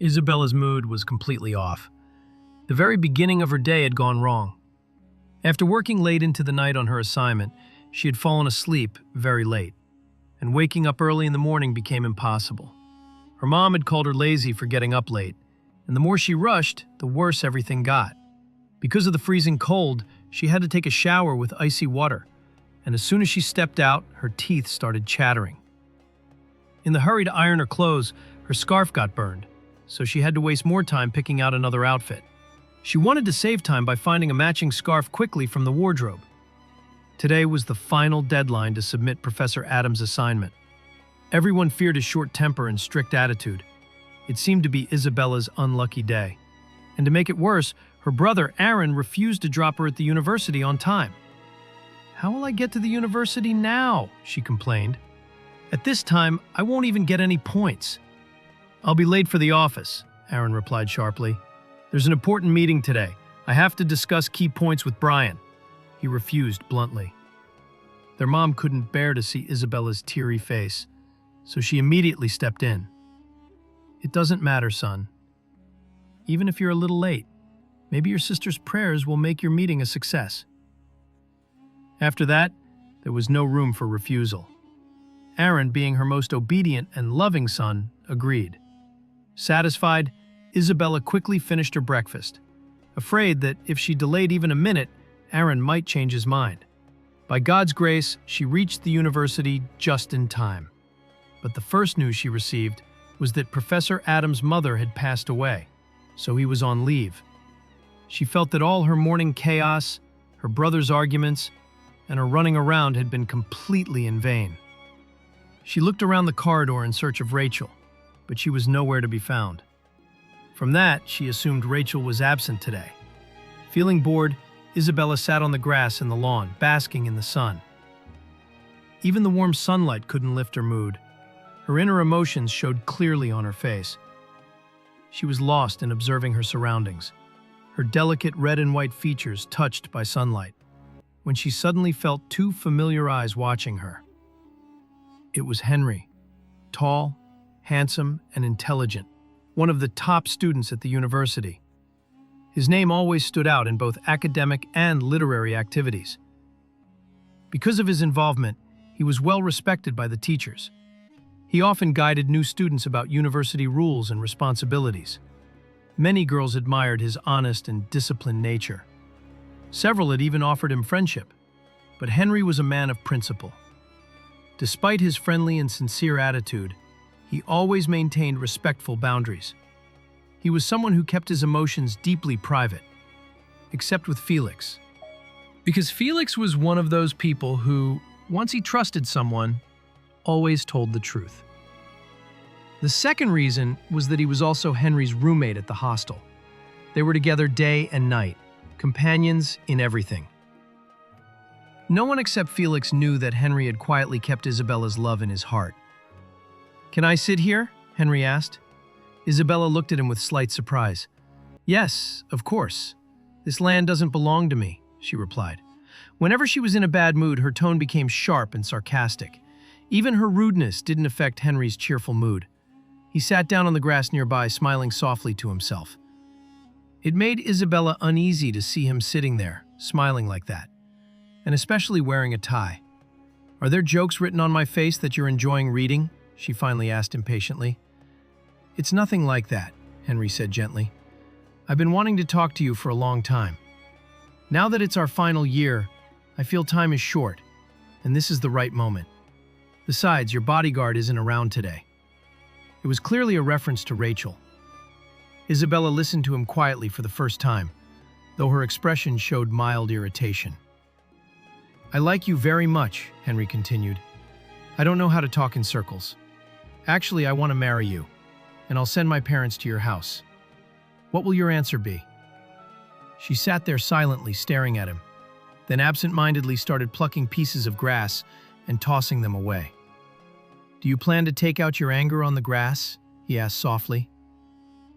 Isabella's mood was completely off. The very beginning of her day had gone wrong. After working late into the night on her assignment, she had fallen asleep very late, and waking up early in the morning became impossible. Her mom had called her lazy for getting up late, and the more she rushed, the worse everything got. Because of the freezing cold, she had to take a shower with icy water, and as soon as she stepped out, her teeth started chattering. In the hurry to iron her clothes, her scarf got burned, so she had to waste more time picking out another outfit. She wanted to save time by finding a matching scarf quickly from the wardrobe. Today was the final deadline to submit Professor Adams' assignment. Everyone feared his short temper and strict attitude. It seemed to be Isabella's unlucky day. And to make it worse, her brother Aaron refused to drop her at the university on time. "How will I get to the university now?" she complained. "At this time, I won't even get any points." "I'll be late for the office," Aaron replied sharply. "There's an important meeting today. I have to discuss key points with Brian." He refused bluntly. Their mom couldn't bear to see Isabella's teary face, so she immediately stepped in. "It doesn't matter, son. Even if you're a little late, maybe your sister's prayers will make your meeting a success." After that, there was no room for refusal. Aaron, being her most obedient and loving son, agreed. Satisfied, Isabella quickly finished her breakfast, afraid that if she delayed even a minute, Aaron might change his mind. By God's grace, she reached the university just in time. But the first news she received was that Professor Adams' mother had passed away, so he was on leave. She felt that all her morning chaos, her brother's arguments, and her running around had been completely in vain. She looked around the corridor in search of Rachel, but she was nowhere to be found. From that, she assumed Rachel was absent today. Feeling bored, Isabella sat on the grass in the lawn, basking in the sun. Even the warm sunlight couldn't lift her mood. Her inner emotions showed clearly on her face. She was lost in observing her surroundings, her delicate red and white features touched by sunlight, when she suddenly felt two familiar eyes watching her. It was Henry, tall, handsome, and intelligent, one of the top students at the university. His name always stood out in both academic and literary activities. Because of his involvement, he was well respected by the teachers. He often guided new students about university rules and responsibilities. Many girls admired his honest and disciplined nature. Several had even offered him friendship, but Henry was a man of principle. Despite his friendly and sincere attitude, he always maintained respectful boundaries. He was someone who kept his emotions deeply private, except with Felix. Because Felix was one of those people who, once he trusted someone, always told the truth. The second reason was that he was also Henry's roommate at the hostel. They were together day and night, companions in everything. No one except Felix knew that Henry had quietly kept Isabella's love in his heart. "Can I sit here?" Henry asked. Isabella looked at him with slight surprise. "Yes, of course. This land doesn't belong to me," she replied. Whenever she was in a bad mood, her tone became sharp and sarcastic. Even her rudeness didn't affect Henry's cheerful mood. He sat down on the grass nearby, smiling softly to himself. It made Isabella uneasy to see him sitting there, smiling like that, and especially wearing a tie. "Are there jokes written on my face that you're enjoying reading?" she finally asked impatiently. "It's nothing like that," Henry said gently. "I've been wanting to talk to you for a long time. Now that it's our final year, I feel time is short, and this is the right moment. Besides, your bodyguard isn't around today." It was clearly a reference to Rachel. Isabella listened to him quietly for the first time, though her expression showed mild irritation. "I like you very much," Henry continued. "I don't know how to talk in circles. Actually, I want to marry you, and I'll send my parents to your house. What will your answer be?" She sat there silently staring at him, then absent-mindedly started plucking pieces of grass and tossing them away. "Do you plan to take out your anger on the grass?" he asked softly.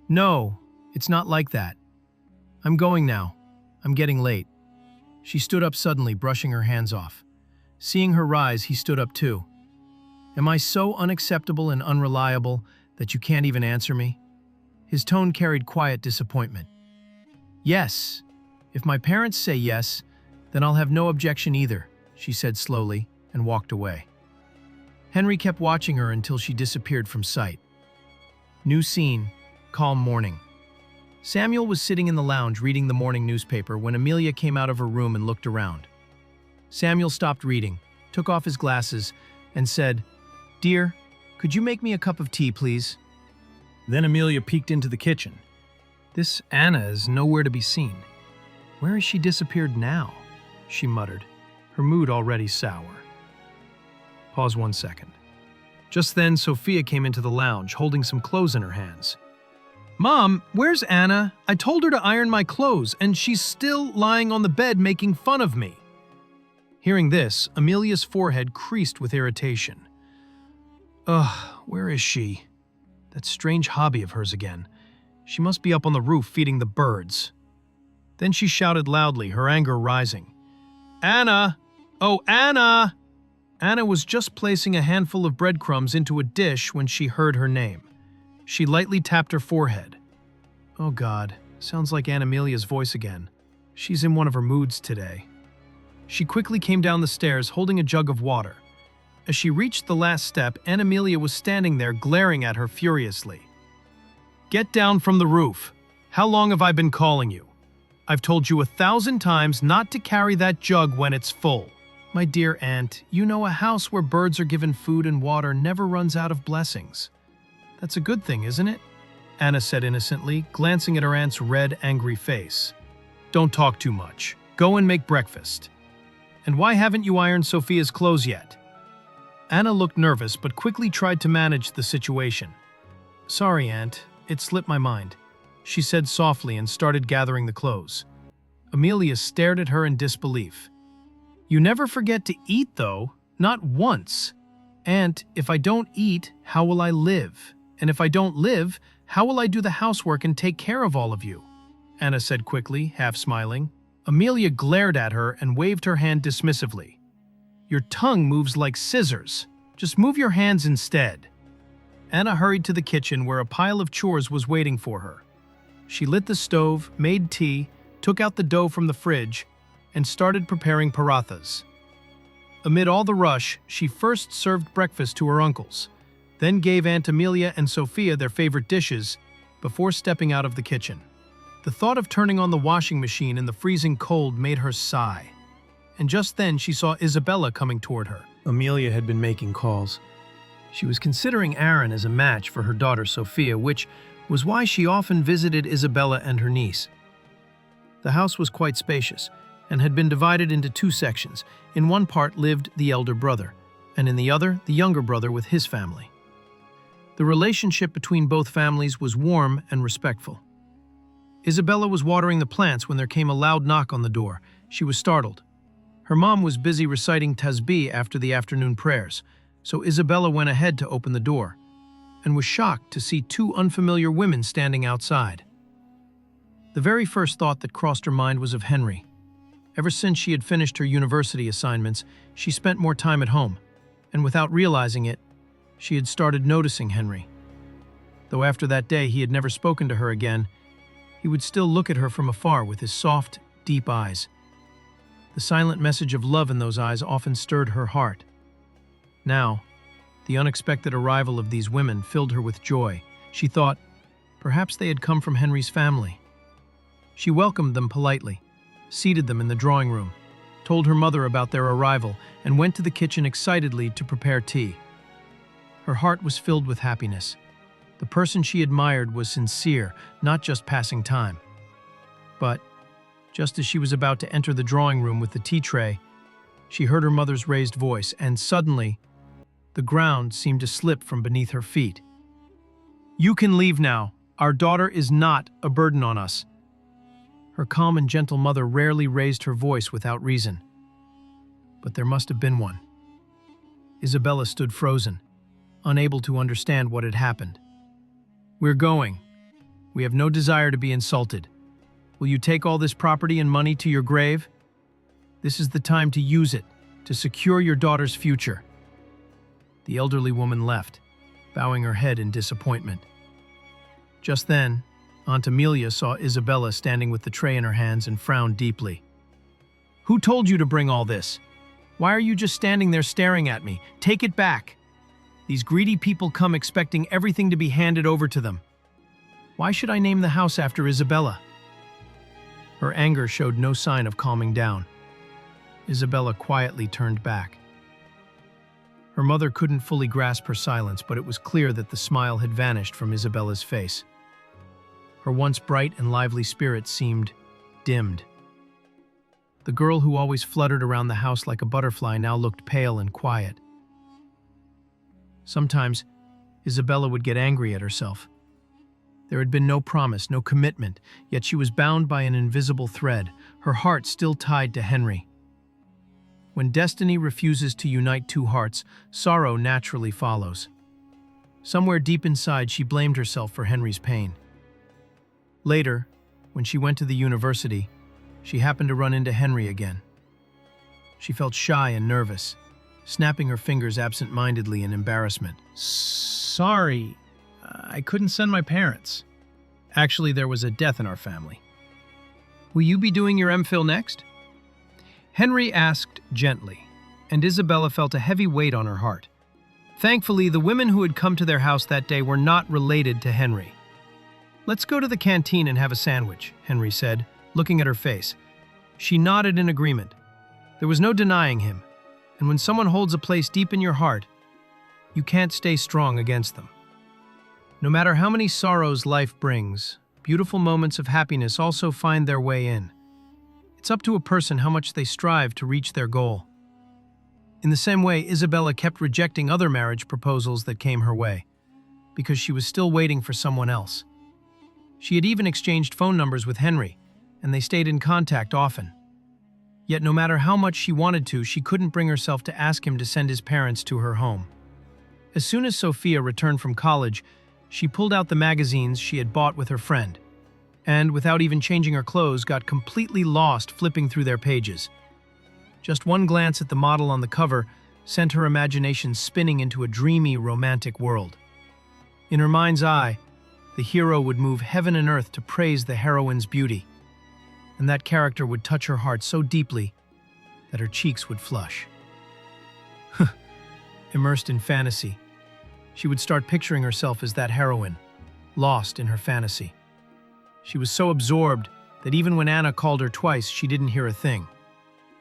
"No, it's not like that. I'm going now. I'm getting late." She stood up suddenly, brushing her hands off. Seeing her rise, he stood up too. "Am I so unacceptable and unreliable that you can't even answer me?" His tone carried quiet disappointment. "Yes. If my parents say yes, then I'll have no objection either," she said slowly and walked away. Henry kept watching her until she disappeared from sight. New scene, calm morning. Samuel was sitting in the lounge reading the morning newspaper when Amelia came out of her room and looked around. Samuel stopped reading, took off his glasses, and said, "Dear, could you make me a cup of tea, please?" Then Amelia peeked into the kitchen. "This Anna is nowhere to be seen. Where has she disappeared now?" she muttered, her mood already sour. Pause 1 second. Just then, Sophia came into the lounge, holding some clothes in her hands. "Mom, where's Anna? I told her to iron my clothes, and she's still lying on the bed making fun of me." Hearing this, Amelia's forehead creased with irritation. "Ugh, where is she? That strange hobby of hers again. She must be up on the roof feeding the birds." Then she shouted loudly, her anger rising. "Anna! Oh, Anna!" Anna was just placing a handful of breadcrumbs into a dish when she heard her name. She lightly tapped her forehead. Oh God, sounds like Aunt Amelia's voice again. She's in one of her moods today. She quickly came down the stairs holding a jug of water. As she reached the last step, Aunt Amelia was standing there glaring at her furiously. "Get down from the roof. How long have I been calling you? I've told you 1,000 times not to carry that jug when it's full." "My dear aunt, you know a house where birds are given food and water never runs out of blessings. That's a good thing, isn't it?" Anna said innocently, glancing at her aunt's red, angry face. "Don't talk too much. Go and make breakfast. And why haven't you ironed Sophia's clothes yet?" Anna looked nervous but quickly tried to manage the situation. "Sorry, Aunt, it slipped my mind," she said softly and started gathering the clothes. Amelia stared at her in disbelief. "You never forget to eat, though, not once. Aunt, if I don't eat, how will I live? And if I don't live, how will I do the housework and take care of all of you?" Anna said quickly, half smiling. Amelia glared at her and waved her hand dismissively. "Your tongue moves like scissors. Just move your hands instead." Anna hurried to the kitchen where a pile of chores was waiting for her. She lit the stove, made tea, took out the dough from the fridge, and started preparing parathas. Amid all the rush, she first served breakfast to her uncles, then gave Aunt Amelia and Sophia their favorite dishes before stepping out of the kitchen. The thought of turning on the washing machine in the freezing cold made her sigh. And just then she saw Isabella coming toward her. Amelia had been making calls. She was considering Aaron as a match for her daughter Sophia, which was why she often visited Isabella and her niece. The house was quite spacious and had been divided into 2 sections. In one part lived the elder brother, and in the other, the younger brother with his family. The relationship between both families was warm and respectful. Isabella was watering the plants when there came a loud knock on the door. She was startled. Her mom was busy reciting tasbih after the afternoon prayers, so Isabella went ahead to open the door, and was shocked to see 2 unfamiliar women standing outside. The very first thought that crossed her mind was of Henry. Ever since she had finished her university assignments, she spent more time at home, and without realizing it, she had started noticing Henry. Though after that day he had never spoken to her again, he would still look at her from afar with his soft, deep eyes. The silent message of love in those eyes often stirred her heart. Now, the unexpected arrival of these women filled her with joy. She thought, perhaps they had come from Henry's family. She welcomed them politely, seated them in the drawing room, told her mother about their arrival, and went to the kitchen excitedly to prepare tea. Her heart was filled with happiness. The person she admired was sincere, not just passing time. But, just as she was about to enter the drawing room with the tea tray, she heard her mother's raised voice, and suddenly, the ground seemed to slip from beneath her feet. "You can leave now. Our daughter is not a burden on us." Her calm and gentle mother rarely raised her voice without reason. But there must have been one. Isabella stood frozen, unable to understand what had happened. "We're going. We have no desire to be insulted. Will you take all this property and money to your grave? This is the time to use it, to secure your daughter's future." The elderly woman left, bowing her head in disappointment. Just then, Aunt Amelia saw Isabella standing with the tray in her hands and frowned deeply. "Who told you to bring all this? Why are you just standing there staring at me? Take it back. These greedy people come expecting everything to be handed over to them. Why should I name the house after Isabella?" Her anger showed no sign of calming down. Isabella quietly turned back. Her mother couldn't fully grasp her silence, but it was clear that the smile had vanished from Isabella's face. Her once bright and lively spirit seemed dimmed. The girl who always fluttered around the house like a butterfly now looked pale and quiet. Sometimes, Isabella would get angry at herself. There had been no promise, no commitment, yet she was bound by an invisible thread, her heart still tied to Henry. When destiny refuses to unite two hearts, sorrow naturally follows. Somewhere deep inside, she blamed herself for Henry's pain. Later, when she went to the university, she happened to run into Henry again. She felt shy and nervous, snapping her fingers absent-mindedly in embarrassment. "Sorry, I couldn't send my parents. Actually, there was a death in our family." "Will you be doing your MPhil next?" Henry asked gently, and Isabella felt a heavy weight on her heart. Thankfully, the women who had come to their house that day were not related to Henry. "Let's go to the canteen and have a sandwich," Henry said, looking at her face. She nodded in agreement. There was no denying him, and when someone holds a place deep in your heart, you can't stay strong against them. No matter how many sorrows life brings, beautiful moments of happiness also find their way in. It's up to a person how much they strive to reach their goal. In the same way, Isabella kept rejecting other marriage proposals that came her way, because she was still waiting for someone else. She had even exchanged phone numbers with Henry, and they stayed in contact often. Yet no matter how much she wanted to, she couldn't bring herself to ask him to send his parents to her home. As soon as Sophia returned from college, she pulled out the magazines she had bought with her friend, and without even changing her clothes, got completely lost flipping through their pages. Just one glance at the model on the cover sent her imagination spinning into a dreamy, romantic world. In her mind's eye, the hero would move heaven and earth to praise the heroine's beauty, and that character would touch her heart so deeply that her cheeks would flush. Immersed in fantasy, she would start picturing herself as that heroine, lost in her fantasy. She was so absorbed that even when Anna called her twice, she didn't hear a thing.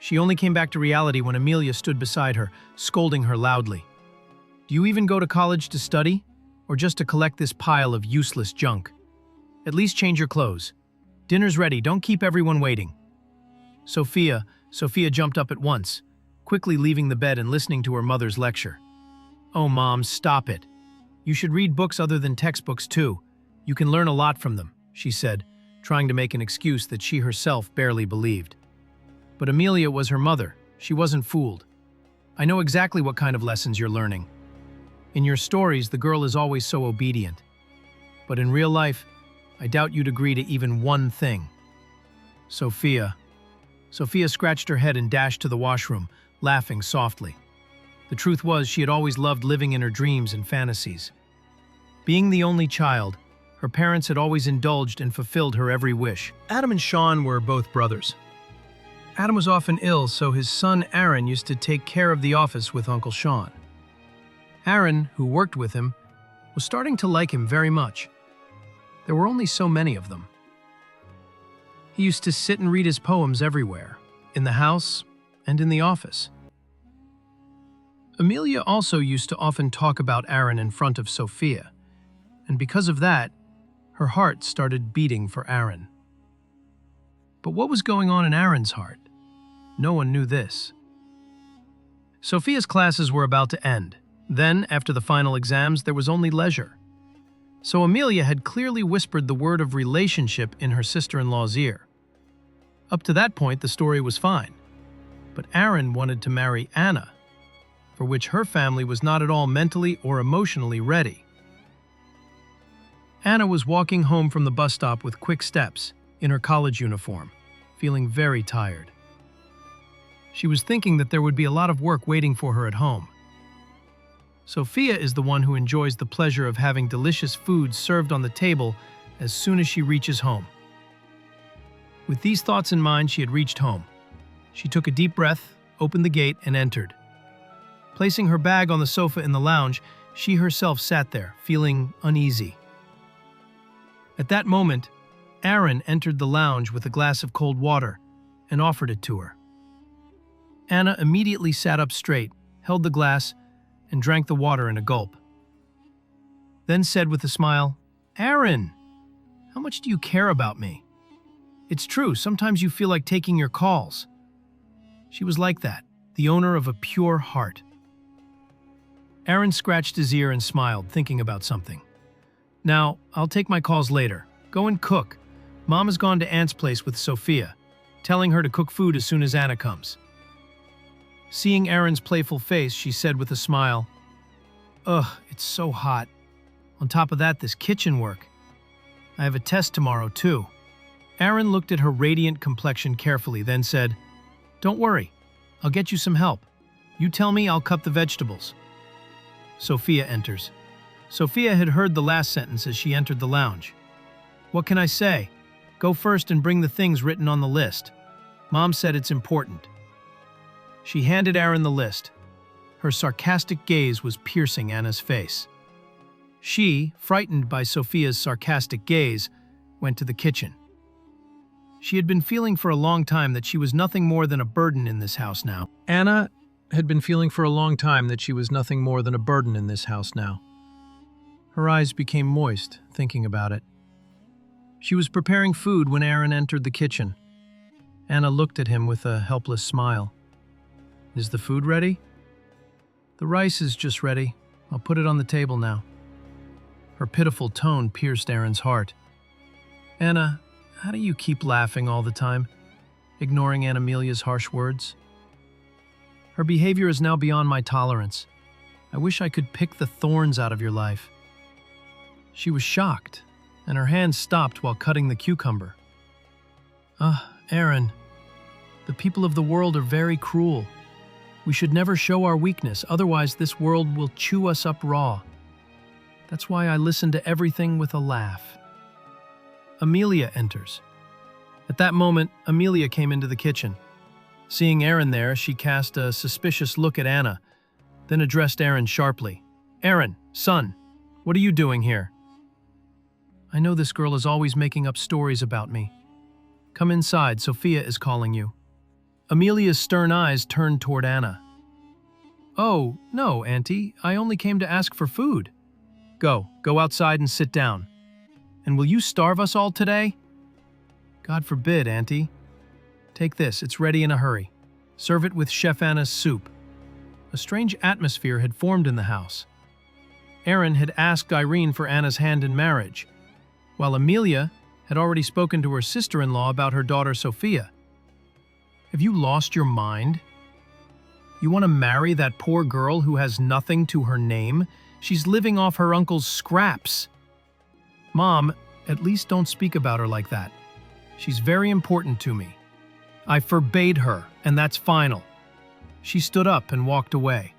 She only came back to reality when Amelia stood beside her, scolding her loudly. "Do you even go to college to study, or just to collect this pile of useless junk? At least change your clothes. Dinner's ready, don't keep everyone waiting." Sophia jumped up at once, quickly leaving the bed and listening to her mother's lecture. "Oh, Mom, stop it. You should read books other than textbooks too. You can learn a lot from them," she said, trying to make an excuse that she herself barely believed. But Amelia was her mother. She wasn't fooled. "I know exactly what kind of lessons you're learning. In your stories, the girl is always so obedient. But in real life, I doubt you'd agree to even one thing." Sophia scratched her head and dashed to the washroom, laughing softly. The truth was, she had always loved living in her dreams and fantasies. Being the only child, her parents had always indulged and fulfilled her every wish. Adam and Sean were both brothers. Adam was often ill, so his son Aaron used to take care of the office with Uncle Sean. Aaron, who worked with him, was starting to like him very much. There were only so many of them. He used to sit and read his poems everywhere, in the house and in the office. Amelia also used to often talk about Aaron in front of Sophia, and because of that, her heart started beating for Aaron. But what was going on in Aaron's heart? No one knew this. Sophia's classes were about to end. Then, after the final exams, there was only leisure. So Amelia had clearly whispered the word of relationship in her sister-in-law's ear. Up to that point, the story was fine. But Aaron wanted to marry Anna, for which her family was not at all mentally or emotionally ready. Anna was walking home from the bus stop with quick steps, in her college uniform, feeling very tired. She was thinking that there would be a lot of work waiting for her at home. Sophia is the one who enjoys the pleasure of having delicious food served on the table as soon as she reaches home. With these thoughts in mind, she had reached home. She took a deep breath, opened the gate, and entered. Placing her bag on the sofa in the lounge, she herself sat there, feeling uneasy. At that moment, Aaron entered the lounge with a glass of cold water and offered it to her. Anna immediately sat up straight, held the glass, and drank the water in a gulp. Then said with a smile, "Aaron, how much do you care about me? It's true, sometimes you feel like taking your calls." She was like that, the owner of a pure heart. Aaron scratched his ear and smiled, thinking about something. "Now, I'll take my calls later. Go and cook. Mom has gone to Aunt's place with Sophia, telling her to cook food as soon as Anna comes." Seeing Aaron's playful face, she said with a smile, "Ugh, it's so hot. On top of that, this kitchen work. I have a test tomorrow, too." Aaron looked at her radiant complexion carefully, then said, "Don't worry. I'll get you some help. You tell me, I'll cut the vegetables." Sophia enters. Sophia had heard the last sentence as she entered the lounge. "What can I say? Go first and bring the things written on the list. Mom said it's important." She handed Aaron the list. Her sarcastic gaze was piercing Anna's face. She, frightened by Sophia's sarcastic gaze, went to the kitchen. She had been feeling for a long time that she was nothing more than a burden in this house now. Anna had been feeling for a long time that she was nothing more than a burden in this house now. Her eyes became moist, thinking about it. She was preparing food when Aaron entered the kitchen. Anna looked at him with a helpless smile. "Is the food ready?" "The rice is just ready. I'll put it on the table now." Her pitiful tone pierced Aaron's heart. "Anna, how do you keep laughing all the time?" Ignoring Aunt Amelia's harsh words. "Her behavior is now beyond my tolerance. I wish I could pick the thorns out of your life." She was shocked, and her hand stopped while cutting the cucumber. Aaron, the people of the world are very cruel. We should never show our weakness, otherwise this world will chew us up raw. That's why I listen to everything with a laugh." Amelia enters. At that moment, Amelia came into the kitchen. Seeing Aaron there, she cast a suspicious look at Anna, then addressed Aaron sharply. "Aaron, son, what are you doing here?" "I know this girl is always making up stories about me. Come inside, Sophia is calling you." Amelia's stern eyes turned toward Anna. "Oh, no, Auntie, I only came to ask for food." Go outside and sit down. "And will you starve us all today?" "God forbid, Auntie. Take this, it's ready in a hurry. Serve it with Chef Anna's soup." A strange atmosphere had formed in the house. Aaron had asked Irene for Anna's hand in marriage, while Amelia had already spoken to her sister-in-law about her daughter Sophia. Have you lost your mind? You want to marry that poor girl who has nothing to her name? She's living off her uncle's scraps. Mom, at least don't speak about her like that. She's very important to me. I forbade her, and that's final. She stood up and walked away.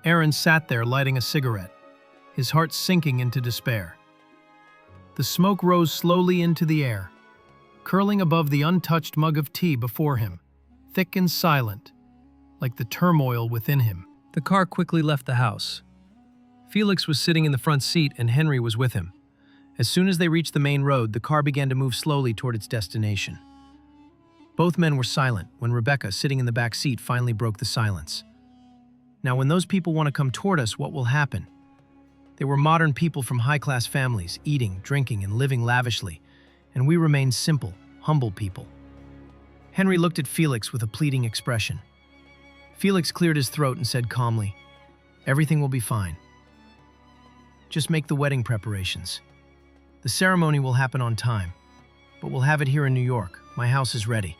Aaron sat there lighting a cigarette, his heart sinking into despair. The smoke rose slowly into the air, curling above the untouched mug of tea before him, thick and silent, like the turmoil within him. The car quickly left the house. Felix was sitting in the front seat and Henry was with him. As soon as they reached the main road, the car began to move slowly toward its destination. Both men were silent when Rebecca, sitting in the back seat, finally broke the silence. Now, when those people want to come toward us, what will happen? They were modern people from high-class families, eating, drinking, and living lavishly, and we remained simple, humble people. Henry looked at Felix with a pleading expression. Felix cleared his throat and said calmly, "Everything will be fine. Just make the wedding preparations. The ceremony will happen on time, but we'll have it here in New York. My house is ready."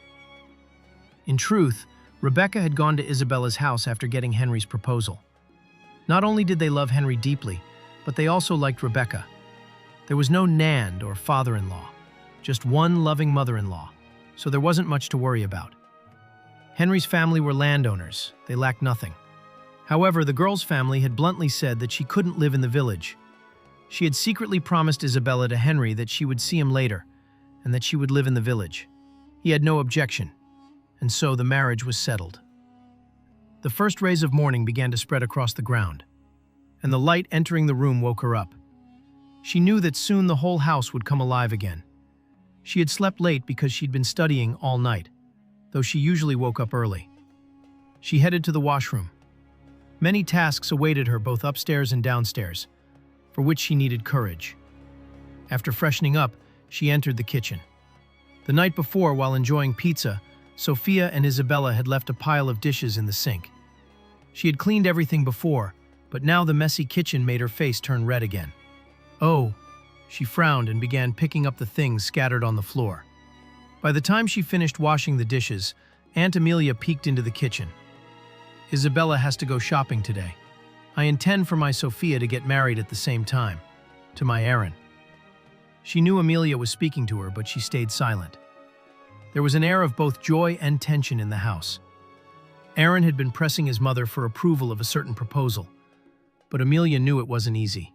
In truth, Rebecca had gone to Isabella's house after getting Henry's proposal. Not only did they love Henry deeply, but they also liked Rebecca. There was no Nand or father-in-law, just one loving mother-in-law, so there wasn't much to worry about. Henry's family were landowners. They lacked nothing. However, the girl's family had bluntly said that she couldn't live in the village. She had secretly promised Isabella to Henry that she would see him later, and that she would live in the village. He had no objection, and so the marriage was settled. The first rays of morning began to spread across the ground, and the light entering the room woke her up. She knew that soon the whole house would come alive again. She had slept late because she'd been studying all night, though she usually woke up early. She headed to the washroom. Many tasks awaited her both upstairs and downstairs, for which she needed courage. After freshening up, she entered the kitchen. The night before, while enjoying pizza, Sophia and Isabella had left a pile of dishes in the sink. She had cleaned everything before, but now the messy kitchen made her face turn red again. Oh, she frowned and began picking up the things scattered on the floor. By the time she finished washing the dishes, Aunt Amelia peeked into the kitchen. Isabella has to go shopping today. I intend for my Sophia to get married at the same time, to my Aaron. She knew Amelia was speaking to her, but she stayed silent. There was an air of both joy and tension in the house. Aaron had been pressing his mother for approval of a certain proposal, but Amelia knew it wasn't easy,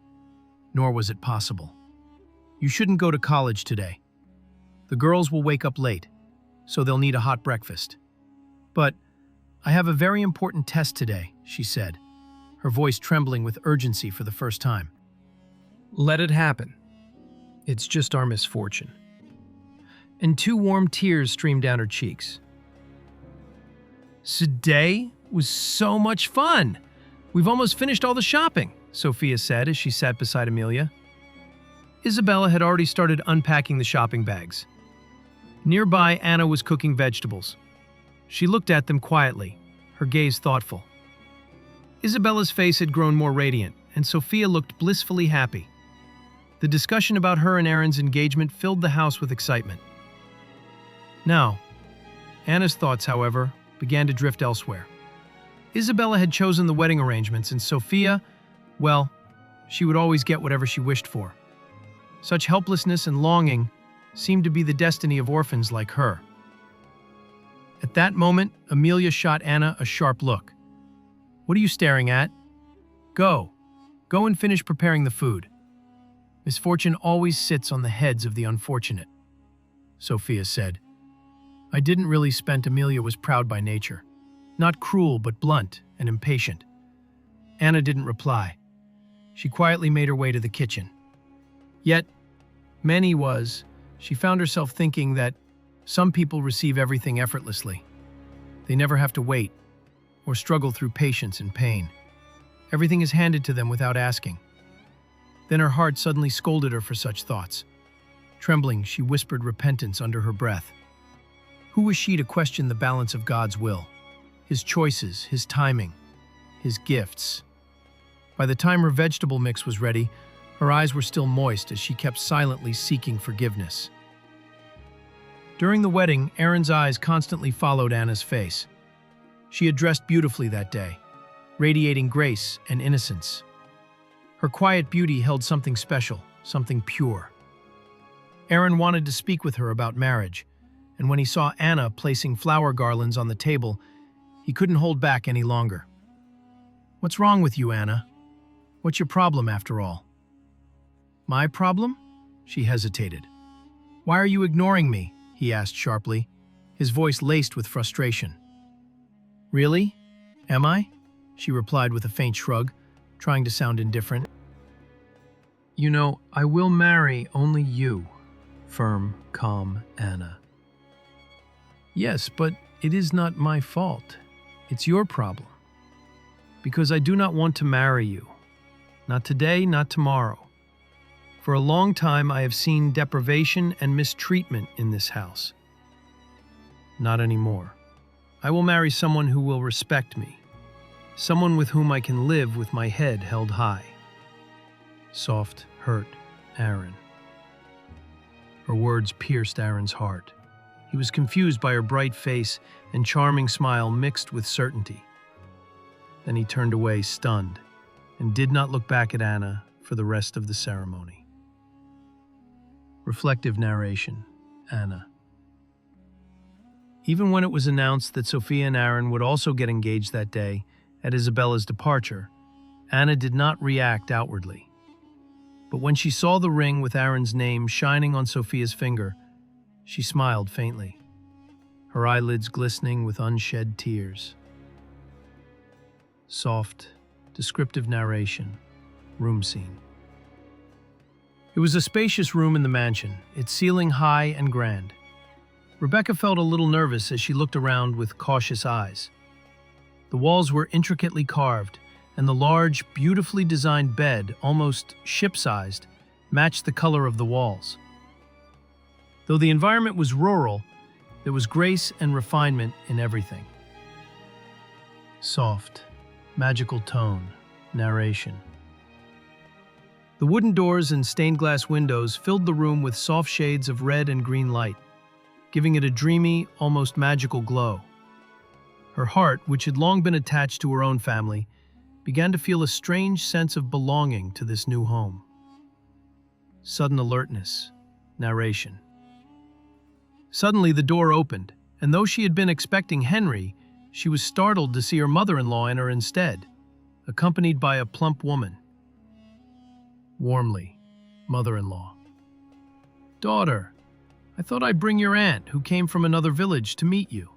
nor was it possible. You shouldn't go to college today. The girls will wake up late, so they'll need a hot breakfast. But I have a very important test today, she said, her voice trembling with urgency for the first time. Let it happen. It's just our misfortune. And 2 warm tears streamed down her cheeks. Today was so much fun. We've almost finished all the shopping, Sophia said as she sat beside Amelia. Isabella had already started unpacking the shopping bags. Nearby, Anna was cooking vegetables. She looked at them quietly, her gaze thoughtful. Isabella's face had grown more radiant, and Sophia looked blissfully happy. The discussion about her and Aaron's engagement filled the house with excitement. Now, Anna's thoughts, however, began to drift elsewhere. Isabella had chosen the wedding arrangements, and Sophia, well, she would always get whatever she wished for. Such helplessness and longing seemed to be the destiny of orphans like her. At that moment, Amelia shot Anna a sharp look. What are you staring at? Go and finish preparing the food. Misfortune always sits on the heads of the unfortunate, Sophia said. I didn't really spent Amelia was proud by nature. Not cruel, but blunt and impatient. Anna didn't reply. She quietly made her way to the kitchen. Yet, she found herself thinking that some people receive everything effortlessly. They never have to wait or struggle through patience and pain. Everything is handed to them without asking. Then her heart suddenly scolded her for such thoughts. Trembling, she whispered repentance under her breath. Who was she to question the balance of God's will, His choices, His timing, His gifts? By the time her vegetable mix was ready, her eyes were still moist as she kept silently seeking forgiveness. During the wedding, Aaron's eyes constantly followed Anna's face. She had dressed beautifully that day, radiating grace and innocence. Her quiet beauty held something special, something pure. Aaron wanted to speak with her about marriage, and when he saw Anna placing flower garlands on the table, he couldn't hold back any longer. What's wrong with you, Anna? What's your problem, after all? My problem? She hesitated. Why are you ignoring me? He asked sharply, his voice laced with frustration. Really? Am I? She replied with a faint shrug, trying to sound indifferent. You know, I will marry only you, firm, calm Anna. Yes, but it is not my fault. It's your problem. Because I do not want to marry you. Not today, not tomorrow. For a long time, I have seen deprivation and mistreatment in this house. Not anymore. I will marry someone who will respect me. Someone with whom I can live with my head held high. Soft, hurt Aaron. Her words pierced Aaron's heart. He was confused by her bright face and charming smile mixed with certainty. Then he turned away, stunned, and did not look back at Anna for the rest of the ceremony. Reflective narration, Anna. Even when it was announced that Sophia and Aaron would also get engaged that day, At Isabella's departure, Anna did not react outwardly. But when she saw the ring with Aaron's name shining on Sophia's finger, she smiled faintly, her eyelids glistening with unshed tears. Soft, descriptive narration. Room scene. It was a spacious room in the mansion, its ceiling high and grand. Rebecca felt a little nervous as she looked around with cautious eyes. The walls were intricately carved, and the large, beautifully designed bed, almost ship-sized, matched the color of the walls. Though the environment was rural, there was grace and refinement in everything. Soft, magical tone, narration. The wooden doors and stained glass windows filled the room with soft shades of red and green light, giving it a dreamy, almost magical glow. Her heart, which had long been attached to her own family, began to feel a strange sense of belonging to this new home. Sudden alertness. Narration. Suddenly the door opened, and though she had been expecting Henry, she was startled to see her mother-in-law enter instead, accompanied by a plump woman. Warmly, mother-in-law. "Daughter, I thought I'd bring your aunt, who came from another village, to meet you."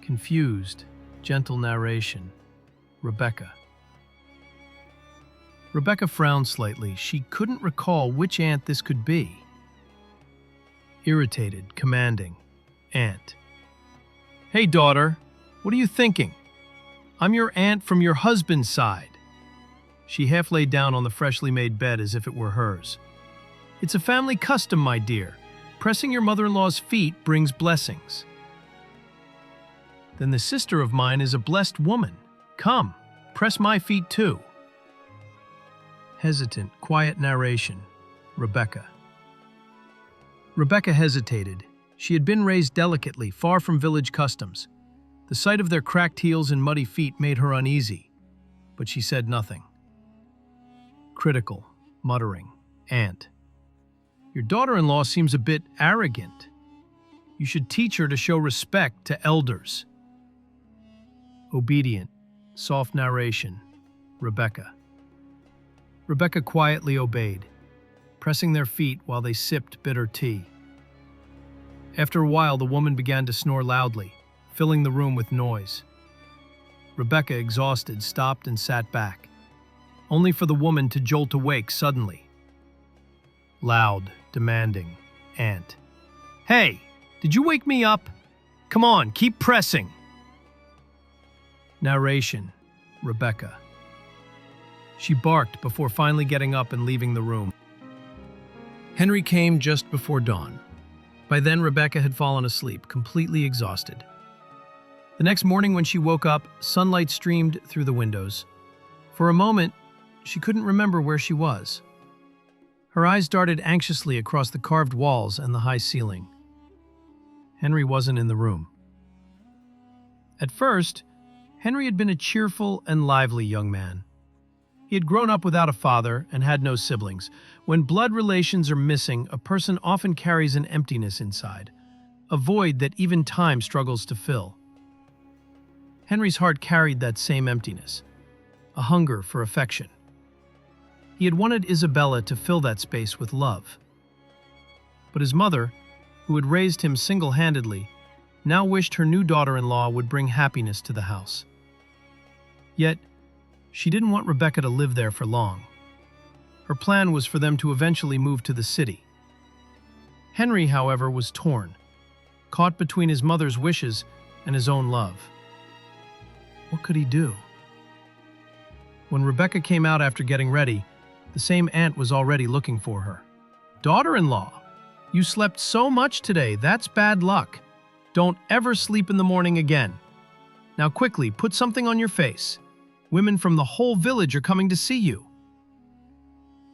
Confused, gentle narration. Rebecca. Rebecca frowned slightly. She couldn't recall which aunt this could be. Irritated, commanding. Aunt. "Hey, daughter, what are you thinking? I'm your aunt from your husband's side." She half lay down on the freshly made bed as if it were hers. "It's a family custom, my dear. Pressing your mother-in-law's feet brings blessings." "Then the sister of mine is a blessed woman. Come, press my feet too." Hesitant, quiet narration. Rebecca. Rebecca hesitated. She had been raised delicately, far from village customs. The sight of their cracked heels and muddy feet made her uneasy, but she said nothing. Critical, muttering. Aunt. "Your daughter-in-law seems a bit arrogant. You should teach her to show respect to elders." Obedient, soft narration. Rebecca. Rebecca quietly obeyed, pressing their feet while they sipped bitter tea. After a while, the woman began to snore loudly, filling the room with noise. Rebecca, exhausted, stopped and sat back, only for the woman to jolt awake suddenly. Loud, demanding. Aunt. "Hey, did you wake me up? Come on, keep pressing." Narration. Rebecca. She barked before finally getting up and leaving the room. Henry came just before dawn. By then, Rebecca had fallen asleep, completely exhausted. The next morning when she woke up, sunlight streamed through the windows. For a moment, she couldn't remember where she was. Her eyes darted anxiously across the carved walls and the high ceiling. Henry wasn't in the room. At first, Henry had been a cheerful and lively young man. He had grown up without a father and had no siblings. When blood relations are missing, a person often carries an emptiness inside, a void that even time struggles to fill. Henry's heart carried that same emptiness, a hunger for affection. He had wanted Isabella to fill that space with love. But his mother, who had raised him single-handedly, now wished her new daughter-in-law would bring happiness to the house. Yet, she didn't want Rebecca to live there for long. Her plan was for them to eventually move to the city. Henry, however, was torn, caught between his mother's wishes and his own love. What could he do? When Rebecca came out after getting ready, the same aunt was already looking for her. "Daughter-in-law, you slept so much today, that's bad luck. Don't ever sleep in the morning again. Now quickly, put something on your face. Women from the whole village are coming to see you."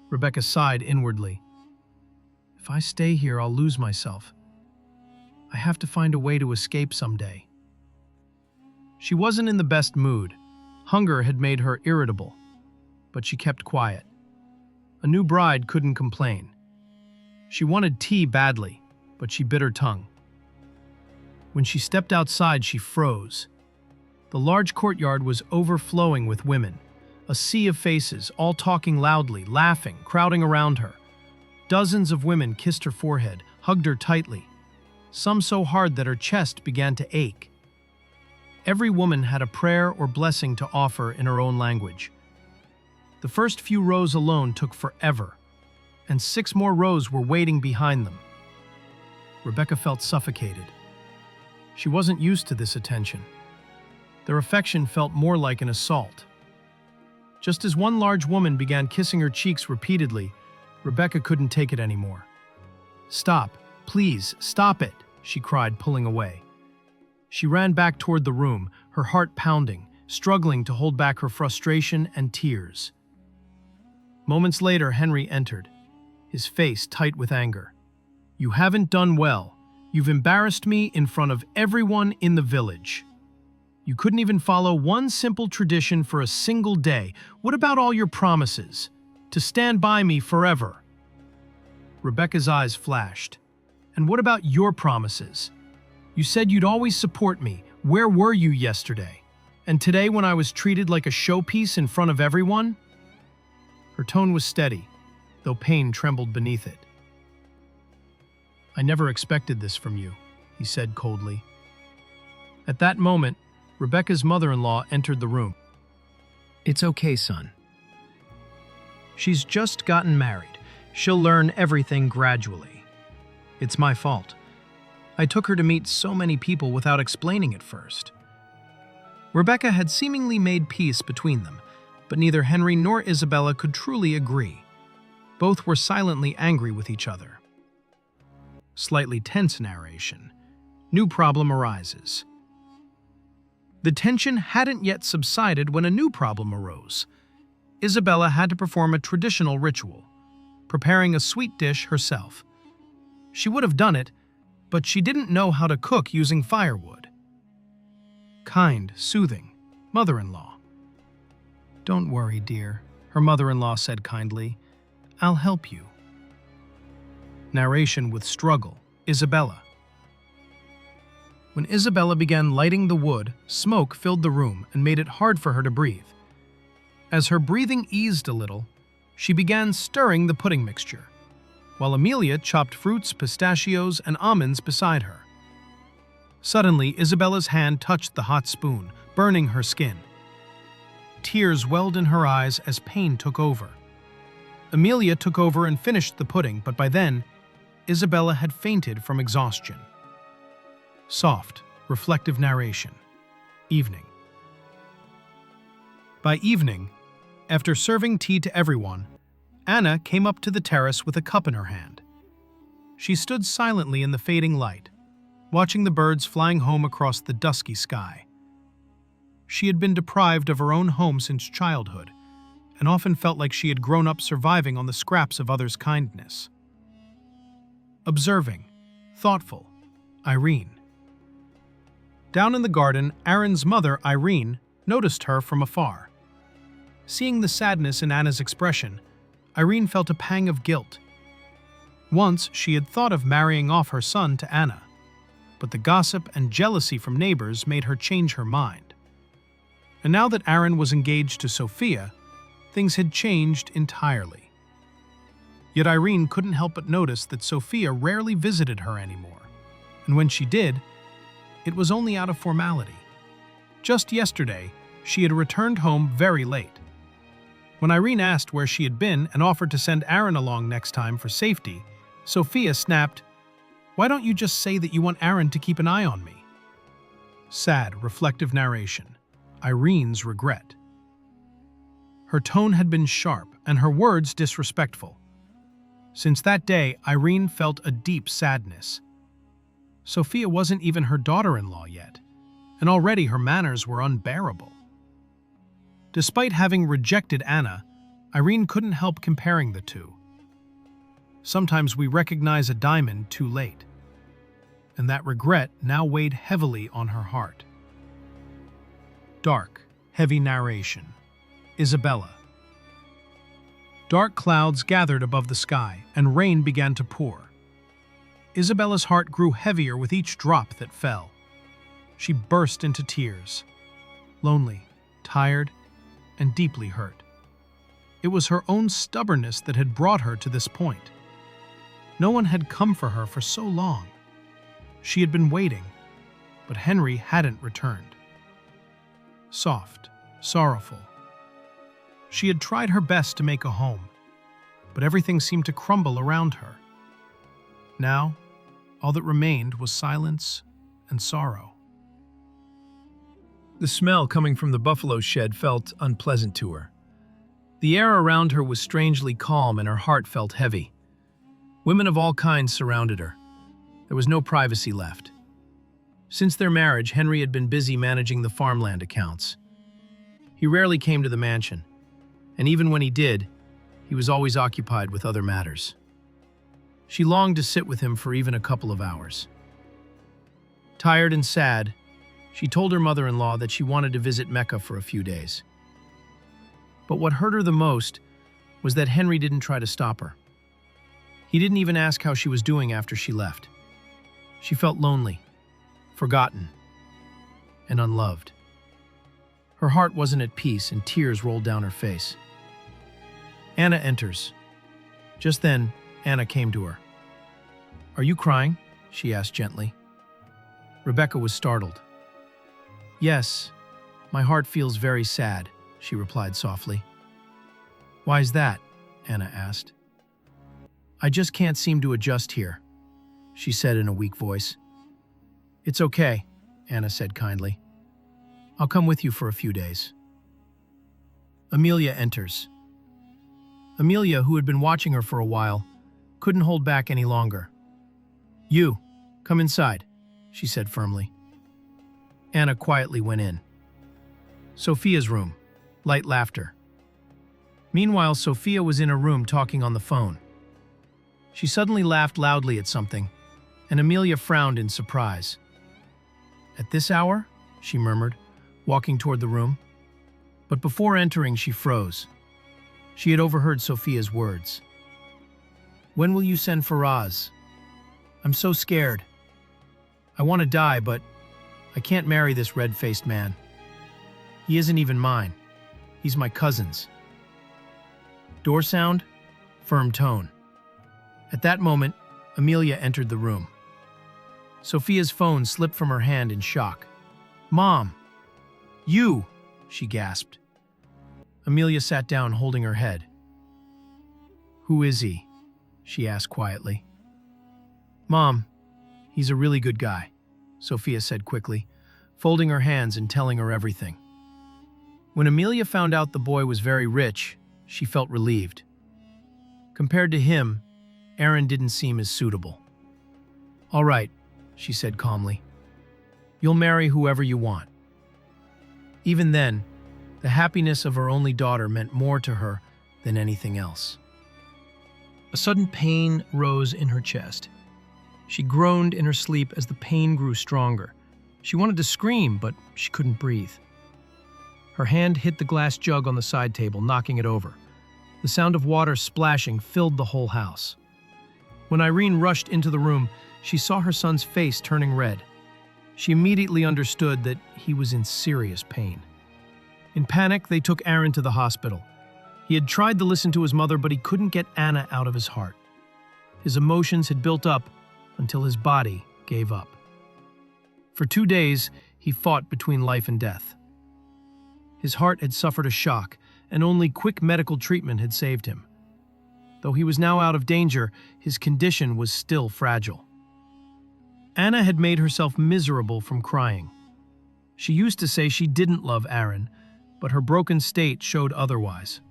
Rebecca sighed inwardly. "If I stay here, I'll lose myself. I have to find a way to escape someday." She wasn't in the best mood. Hunger had made her irritable, but she kept quiet. A new bride couldn't complain. She wanted tea badly, but she bit her tongue. When she stepped outside, she froze. The large courtyard was overflowing with women, a sea of faces, all talking loudly, laughing, crowding around her. Dozens of women kissed her forehead, hugged her tightly, some so hard that her chest began to ache. Every woman had a prayer or blessing to offer in her own language. The first few rows alone took forever, and 6 more rows were waiting behind them. Rebecca felt suffocated. She wasn't used to this attention. Their affection felt more like an assault. Just as one large woman began kissing her cheeks repeatedly, Rebecca couldn't take it anymore. "Stop, please, stop it," she cried, pulling away. She ran back toward the room, her heart pounding, struggling to hold back her frustration and tears. Moments later, Henry entered, his face tight with anger. "You haven't done well. You've embarrassed me in front of everyone in the village. You couldn't even follow one simple tradition for a single day. What about all your promises? To stand by me forever?" Rebecca's eyes flashed. "And what about your promises? You said you'd always support me. Where were you yesterday? And today when I was treated like a showpiece in front of everyone?" Her tone was steady, though pain trembled beneath it. "I never expected this from you," he said coldly. At that moment, Rebecca's mother-in-law entered the room. "It's okay, son. She's just gotten married. She'll learn everything gradually. It's my fault. I took her to meet so many people without explaining it first." Rebecca had seemingly made peace between them, but neither Henry nor Isabella could truly agree. Both were silently angry with each other. Slightly tense narration. New problem arises. The tension hadn't yet subsided when a new problem arose. Isabella had to perform a traditional ritual, preparing a sweet dish herself. She would have done it, but she didn't know how to cook using firewood. Kind, soothing mother-in-law. "Don't worry, dear," her mother-in-law said kindly. "I'll help you." Narration with struggle. Isabella. When Isabella began lighting the wood, smoke filled the room and made it hard for her to breathe. As her breathing eased a little, she began stirring the pudding mixture, while Amelia chopped fruits, pistachios, and almonds beside her. Suddenly, Isabella's hand touched the hot spoon, burning her skin. Tears welled in her eyes as pain took over. Amelia took over and finished the pudding, but by then, Isabella had fainted from exhaustion. Soft, reflective narration. Evening. By evening, after serving tea to everyone, Anna came up to the terrace with a cup in her hand. She stood silently in the fading light, watching the birds flying home across the dusky sky. She had been deprived of her own home since childhood, and often felt like she had grown up surviving on the scraps of others' kindness. Observing, thoughtful, Irene. Down in the garden, Aaron's mother, Irene, noticed her from afar. Seeing the sadness in Anna's expression, Irene felt a pang of guilt. Once, she had thought of marrying off her son to Anna, but the gossip and jealousy from neighbors made her change her mind. And now that Aaron was engaged to Sophia, things had changed entirely. Yet Irene couldn't help but notice that Sophia rarely visited her anymore, and when she did, it was only out of formality. Just yesterday, she had returned home very late. When Irene asked where she had been and offered to send Aaron along next time for safety, Sophia snapped, "Why don't you just say that you want Aaron to keep an eye on me?" Sad, reflective narration. Irene's regret. Her tone had been sharp and her words disrespectful. Since that day, Irene felt a deep sadness. Sophia wasn't even her daughter-in-law yet, and already her manners were unbearable. Despite having rejected Anna, Irene couldn't help comparing the two. Sometimes we recognize a diamond too late, and that regret now weighed heavily on her heart. Dark, heavy narration. Isabella. Dark clouds gathered above the sky, and rain began to pour. Isabella's heart grew heavier with each drop that fell. She burst into tears. lonely, tired, and deeply hurt. It was her own stubbornness that had brought her to this point. No one had come for her for so long. She had been waiting, but Henry hadn't returned. Soft, sorrowful. She had tried her best to make a home, but everything seemed to crumble around her. Now, all that remained was silence and sorrow. The smell coming from the buffalo shed felt unpleasant to her. The air around her was strangely calm and her heart felt heavy. Women of all kinds surrounded her. There was no privacy left. Since their marriage, Henry had been busy managing the farmland accounts. He rarely came to the mansion, and even when he did, he was always occupied with other matters. She longed to sit with him for even a couple of hours. Tired and sad, she told her mother-in-law that she wanted to visit Mecca for a few days. But what hurt her the most was that Henry didn't try to stop her. He didn't even ask how she was doing after she left. She felt lonely, forgotten, and unloved. Her heart wasn't at peace and tears rolled down her face. Anna enters. Just then, Anna came to her. "Are you crying?" she asked gently. Rebecca was startled. "Yes, my heart feels very sad," she replied softly. "Why is that?" Anna asked. "I just can't seem to adjust here," she said in a weak voice. "It's okay," Anna said kindly. "I'll come with you for a few days." Amelia enters. Amelia, who had been watching her for a while, couldn't hold back any longer. "You, come inside," she said firmly. Anna quietly went in. Sophia's room. Light laughter. Meanwhile, Sophia was in her room talking on the phone. She suddenly laughed loudly at something, and Amelia frowned in surprise. "At this hour?" she murmured, walking toward the room. But before entering, she froze. She had overheard Sophia's words. "When will you send Faraz? I'm so scared. I want to die, but I can't marry this red-faced man. He isn't even mine. He's my cousin's." Door sound, firm tone. At that moment, Amelia entered the room. Sophia's phone slipped from her hand in shock. "Mom! You!" she gasped. Amelia sat down, holding her head. "Who is he?" she asked quietly. "Mom, he's a really good guy," Sophia said quickly, folding her hands and telling her everything. When Amelia found out the boy was very rich, she felt relieved. Compared to him, Aaron didn't seem as suitable. "All right," she said calmly. "You'll marry whoever you want." Even then, the happiness of her only daughter meant more to her than anything else. A sudden pain rose in her chest. She groaned in her sleep as the pain grew stronger. She wanted to scream, but she couldn't breathe. Her hand hit the glass jug on the side table, knocking it over. The sound of water splashing filled the whole house. When Irene rushed into the room, she saw her son's face turning red. She immediately understood that he was in serious pain. In panic, they took Aaron to the hospital. He had tried to listen to his mother, but he couldn't get Anna out of his heart. His emotions had built up until his body gave up. For 2 days, he fought between life and death. His heart had suffered a shock, and only quick medical treatment had saved him. Though he was now out of danger, his condition was still fragile. Anna had made herself miserable from crying. She used to say she didn't love Aaron, but her broken state showed otherwise.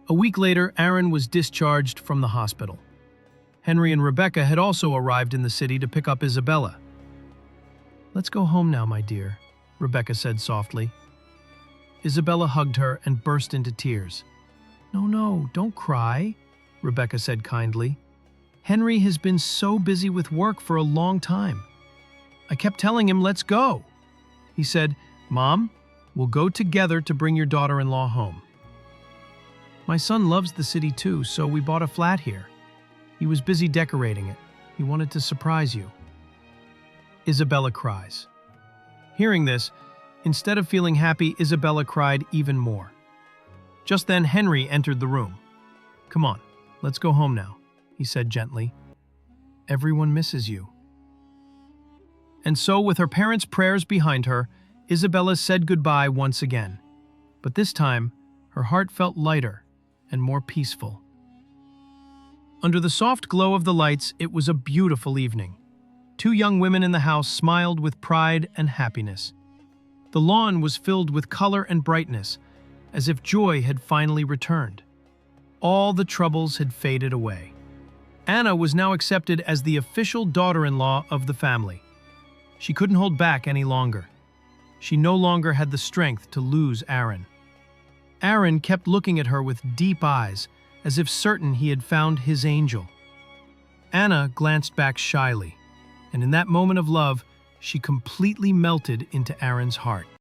A week later, Aaron was discharged from the hospital. Henry and Rebecca had also arrived in the city to pick up Isabella. "Let's go home now, my dear," Rebecca said softly. Isabella hugged her and burst into tears. No, don't cry," Rebecca said kindly. "Henry has been so busy with work for a long time. I kept telling him, let's go. He said, 'Mom, we'll go together to bring your daughter-in-law home.' My son loves the city too, so we bought a flat here. He was busy decorating it. He wanted to surprise you." Isabella cries. Hearing this, Instead of feeling happy, Isabella cried even more. Just then, Henry entered the room. "Come on, let's go home now," he said gently. "Everyone misses you." And so, with her parents' prayers behind her, Isabella said goodbye once again. But this time, her heart felt lighter and more peaceful. Under the soft glow of the lights, it was a beautiful evening. 2 young women in the house smiled with pride and happiness. The lawn was filled with color and brightness, as if joy had finally returned. All the troubles had faded away. Anna was now accepted as the official daughter-in-law of the family. She couldn't hold back any longer. She no longer had the strength to lose Aaron. Aaron kept looking at her with deep eyes, as if certain he had found his angel. Anna glanced back shyly, and in that moment of love, she completely melted into Aaron's heart.